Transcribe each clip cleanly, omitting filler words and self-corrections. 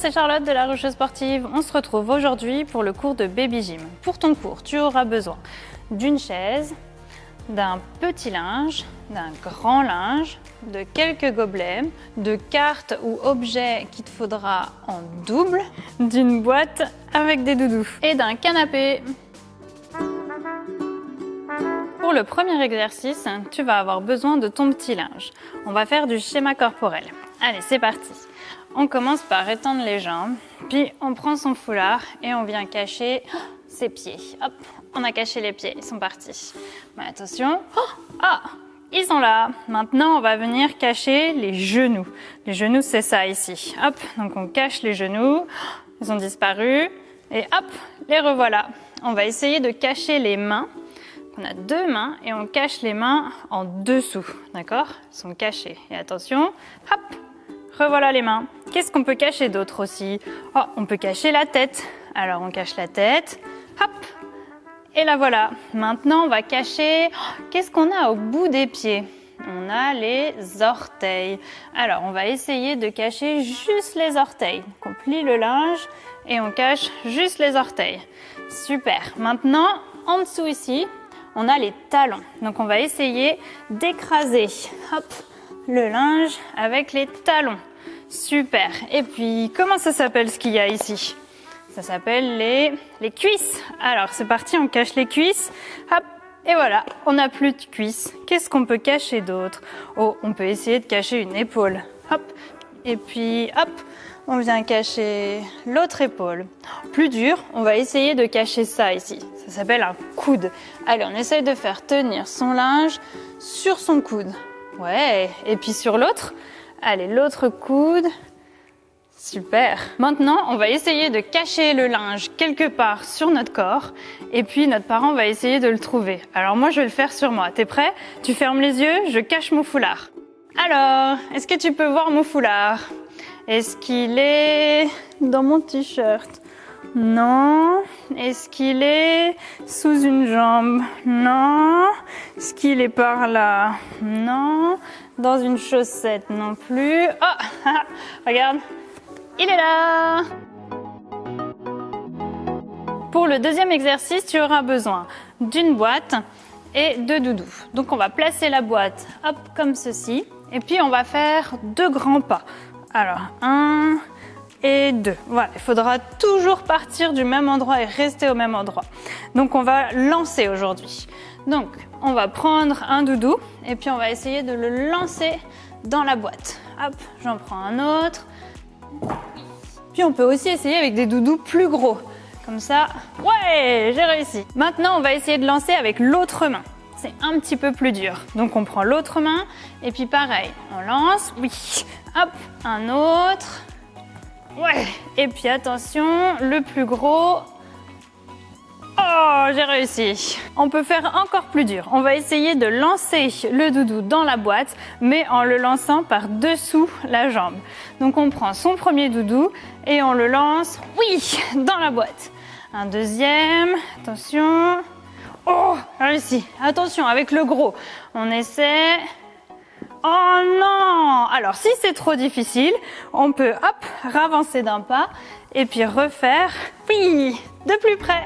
c'est Charlotte de La Ruche Sportive. On se retrouve aujourd'hui pour le cours de Baby Gym. Pour ton cours, tu auras besoin d'une chaise, d'un petit linge, d'un grand linge, de quelques gobelets, de cartes ou objets qu'il te faudra en double, d'une boîte avec des doudous et d'un canapé. Pour le premier exercice, tu vas avoir besoin de ton petit linge. On va faire du schéma corporel. Allez, c'est parti. On commence par étendre les jambes, puis on prend son foulard et on vient cacher ses pieds. Hop, on a caché les pieds, ils sont partis. Mais attention, ils sont là. Maintenant, on va venir cacher les genoux. Les genoux, c'est ça ici. Hop, donc on cache les genoux, ils ont disparu et hop, les revoilà. On va essayer de cacher les mains. On a deux mains et on cache les mains en dessous, d'accord? Elles sont cachées. Et attention, hop, revoilà les mains. Qu'est-ce qu'on peut cacher d'autre aussi? Oh, on peut cacher la tête. Alors on cache la tête, hop, et la voilà. Maintenant on va cacher, qu'est-ce qu'on a au bout des pieds? On a les orteils. Alors on va essayer de cacher juste les orteils. Donc, on plie le linge et on cache juste les orteils. Super. Maintenant, en dessous ici, on a les talons. Donc on va essayer d'écraser, hop, le linge avec les talons. Super. Et puis, comment ça s'appelle ce qu'il y a ici? Ça s'appelle les cuisses. Alors, c'est parti, on cache les cuisses. Hop, et voilà, on n'a plus de cuisses. Qu'est-ce qu'on peut cacher d'autre? Oh, on peut essayer de cacher une épaule. Hop, et puis, hop, on vient cacher l'autre épaule. Plus dur, on va essayer de cacher ça ici. Ça s'appelle un coude. Allez, on essaye de faire tenir son linge sur son coude. Ouais, et puis sur l'autre. Allez, l'autre coude. Super. Maintenant, on va essayer de cacher le linge quelque part sur notre corps. Et puis, notre parent va essayer de le trouver. Alors moi, je vais le faire sur moi. T'es prêt? Tu fermes les yeux, je cache mon foulard. Alors, est-ce que tu peux voir mon foulard? Est-ce qu'il est dans mon t-shirt? Non. Est-ce qu'il est sous une jambe? Non. Est-ce qu'il est par là? Non. Dans une chaussette non plus. Oh, regarde, il est là. Pour le deuxième exercice, tu auras besoin d'une boîte et de doudous. Donc on va placer la boîte, hop, comme ceci. Et puis on va faire 2 grands pas. Alors, 1 et 2. Voilà, il faudra toujours partir du même endroit et rester au même endroit. Donc, on va lancer aujourd'hui. Donc, on va prendre un doudou et puis on va essayer de le lancer dans la boîte. Hop, j'en prends un autre. Puis, on peut aussi essayer avec des doudous plus gros. Comme ça, ouais, j'ai réussi. Maintenant, on va essayer de lancer avec l'autre main. C'est un petit peu plus dur. Donc on prend l'autre main et puis pareil, on lance, oui, hop, un autre, ouais, et puis attention, le plus gros, oh, j'ai réussi. On peut faire encore plus dur. On va essayer de lancer le doudou dans la boîte, mais en le lançant par dessous la jambe. Donc on prend son premier doudou et on le lance, oui, dans la boîte. Un deuxième, attention. Oh, réussi. Attention, avec le gros, on essaie. Oh non! Alors, si c'est trop difficile, on peut, hop, ravancer d'un pas et puis refaire, oui, de plus près.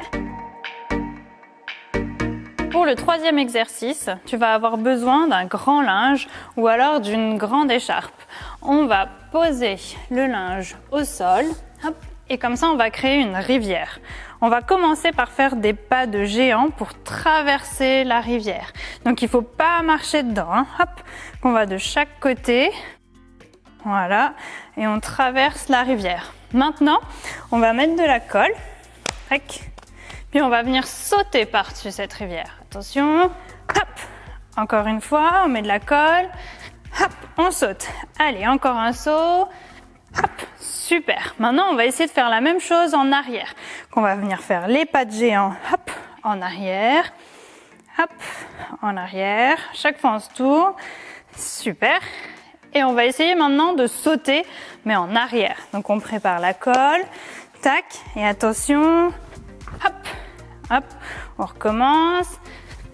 Pour le troisième exercice, tu vas avoir besoin d'un grand linge ou alors d'une grande écharpe. On va poser le linge au sol, hop, et comme ça, on va créer une rivière. On va commencer par faire des pas de géant pour traverser la rivière. Donc, il ne faut pas marcher dedans. Hein. Hop, on va de chaque côté. Voilà, et on traverse la rivière. Maintenant, on va mettre de la colle. Tac. Puis, on va venir sauter par-dessus cette rivière. Attention. Hop, encore une fois, on met de la colle. Hop, on saute. Allez, encore un saut. Hop, super. Maintenant, on va essayer de faire la même chose en arrière. On va venir faire les pas de géant. Hop, en arrière. Hop, en arrière. Chaque fois, on se tourne. Super. Et on va essayer maintenant de sauter, mais en arrière. Donc, on prépare la colle. Tac. Et attention. Hop, hop. On recommence.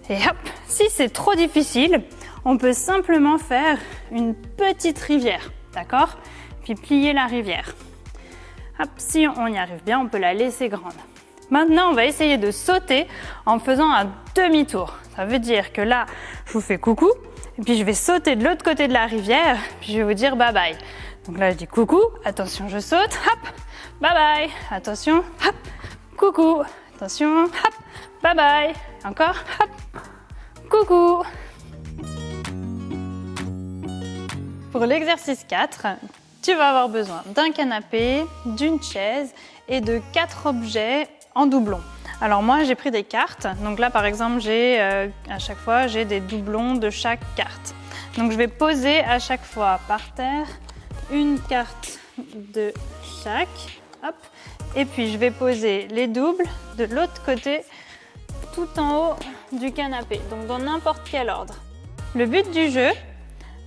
Et hop. Si c'est trop difficile, on peut simplement faire une petite rivière. D'accord ? Puis plier la rivière. Hop, si on y arrive bien, on peut la laisser grande. Maintenant, on va essayer de sauter en faisant un demi-tour. Ça veut dire que là, je vous fais coucou, et puis je vais sauter de l'autre côté de la rivière, puis je vais vous dire bye bye. Donc là, je dis coucou, attention, je saute, hop, bye bye, attention, hop, coucou, attention, hop, bye bye, encore, hop, coucou. Pour l'exercice 4, tu vas avoir besoin d'un canapé, d'une chaise et de 4 objets en doublon. Alors moi j'ai pris des cartes, donc là par exemple à chaque fois j'ai des doublons de chaque carte. Donc je vais poser à chaque fois par terre une carte de chaque, hop, et puis je vais poser les doubles de l'autre côté tout en haut du canapé, donc dans n'importe quel ordre. Le but du jeu,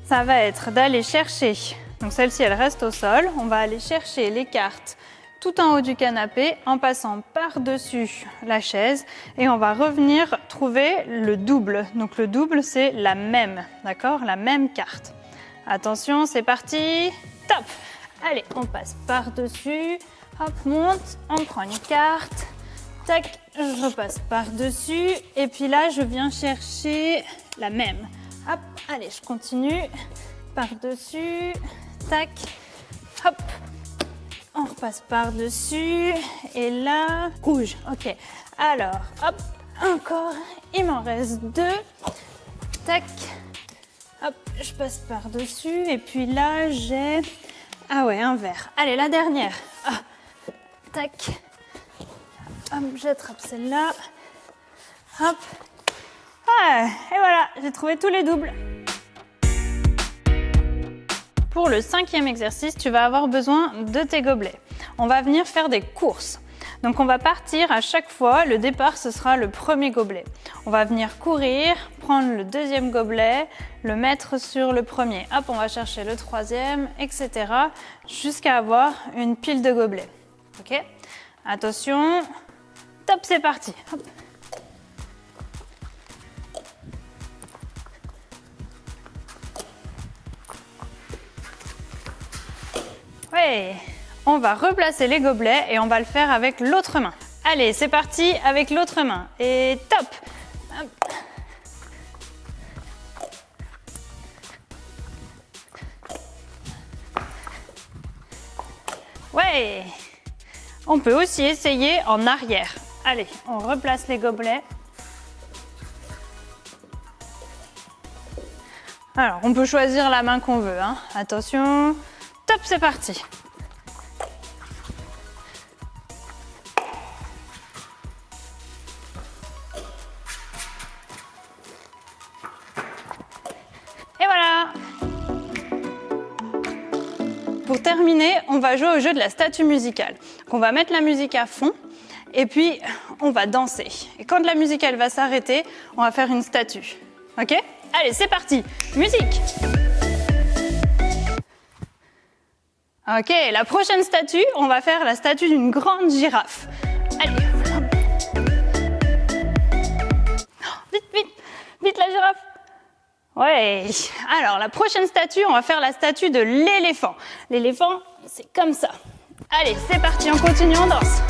ça va être d'aller chercher, donc celle-ci elle reste au sol, on va aller chercher les cartes tout en haut du canapé en passant par-dessus la chaise et on va revenir trouver le double. Donc le double c'est la même, d'accord? La même carte. Attention, c'est parti, top! Allez, on passe par-dessus, hop, monte, on prend une carte, tac, je repasse par-dessus et puis là je viens chercher la même. Hop, allez, je continue, par-dessus, tac, hop. On repasse par-dessus et là, rouge. Ok, alors, hop, encore, il m'en reste 2. Tac, hop, je passe par-dessus et puis là, j'ai... Ah ouais, un vert. Allez, la dernière. Ah, tac, hop, j'attrape celle-là. Hop, ah, et voilà, j'ai trouvé tous les doubles. Pour le 5e exercice, tu vas avoir besoin de tes gobelets. On va venir faire des courses. Donc on va partir à chaque fois, le départ ce sera le premier gobelet. On va venir courir, prendre le deuxième gobelet, le mettre sur le premier. Hop, on va chercher le troisième, etc. jusqu'à avoir une pile de gobelets. Ok? Attention, top, c'est parti. Hop. Ouais, on va replacer les gobelets et on va le faire avec l'autre main. Allez, c'est parti avec l'autre main. Et top! Hop. Ouais! On peut aussi essayer en arrière. Allez, on replace les gobelets. Alors, on peut choisir la main qu'on veut, hein. Attention. Top, c'est parti. Et voilà. Pour terminer, on va jouer au jeu de la statue musicale. Donc, on va mettre la musique à fond et puis on va danser. Et quand la musique elle va s'arrêter, on va faire une statue. Ok? Allez, c'est parti. Musique. Ok, la prochaine statue, on va faire la statue d'une grande girafe. Allez. Vite, vite, vite la girafe. Ouais. Alors, la prochaine statue, on va faire la statue de l'éléphant. L'éléphant, c'est comme ça. Allez, c'est parti, on continue, on danse.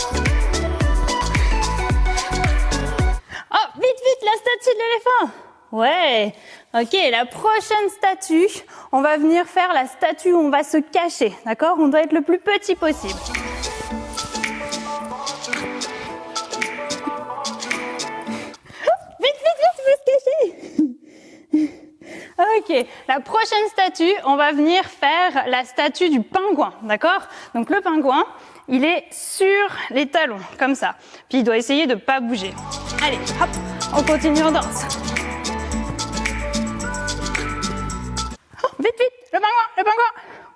Oh, vite, vite, la statue de l'éléphant. Ouais. Ok, la prochaine statue, on va venir faire la statue où on va se cacher, d'accord? On doit être le plus petit possible. Vite, vite, vite, il faut se cacher. Ok, la prochaine statue, on va venir faire la statue du pingouin, d'accord? Donc le pingouin, il est sur les talons, comme ça. Puis il doit essayer de ne pas bouger. Allez, hop, on continue, on danse. Vite, vite, le pingouin, le pingouin.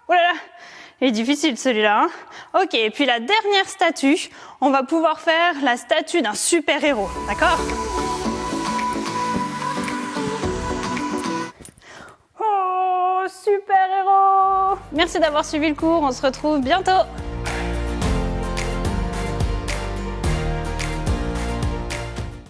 Oh là là, il est difficile celui-là. Hein. Ok, et puis la dernière statue, on va pouvoir faire la statue d'un super-héros, d'accord? Oh, super-héros! Merci d'avoir suivi le cours, on se retrouve bientôt.